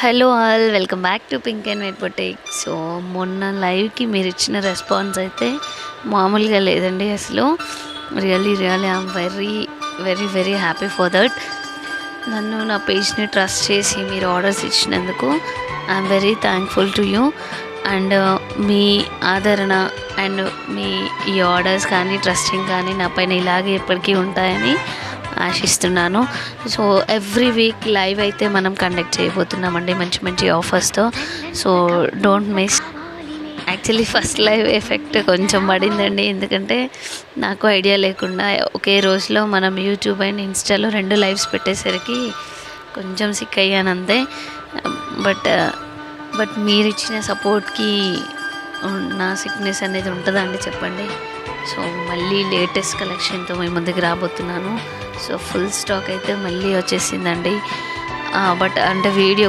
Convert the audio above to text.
Hello all, welcome back to pink and white boutique. So మొన్న లైవ్కి మీరు ఇచ్చిన రెస్పాన్స్ అయితే మామూలుగా లేదండి. అసలు really I'm very very very happy for that. నన్ను నా పేజ్ని ట్రస్ట్ చేసి మీరు ఆర్డర్స్ ఇచ్చినందుకు I'm very thankful to you. And మీ ఆదరణ అండ్ మీ ఈ ఆర్డర్స్ కానీ ట్రస్టింగ్ కానీ నా పైన ఇలాగే ఎప్పటికీ ఉంటాయని ఆశిస్తున్నాను. సో ఎవ్రీ వీక్ లైవ్ అయితే మనం కండక్ట్ చేయబోతున్నామండి మంచి మంచి ఆఫర్స్తో. So don't miss. Actually first live effect కొంచెం పడిందండి, ఎందుకంటే నాకు ఐడియా లేకుండా ఒకే రోజులో మనం యూట్యూబ్ అండ్ ఇన్స్టాలో 2 లైవ్స్ పెట్టేసరికి కొంచెం సిక్ అయ్యాను అంతే. బట్ మీరు ఇచ్చిన సపోర్ట్కి నా సిక్నెస్ అనేది ఉంటుందండి చెప్పండి. సో మళ్ళీ లేటెస్ట్ కలెక్షన్తో మేము ముందుకు రాబోతున్నాను. సో ఫుల్ స్టాక్ అయితే మళ్ళీ వచ్చేసిందండి. బట్ అంటే వీడియో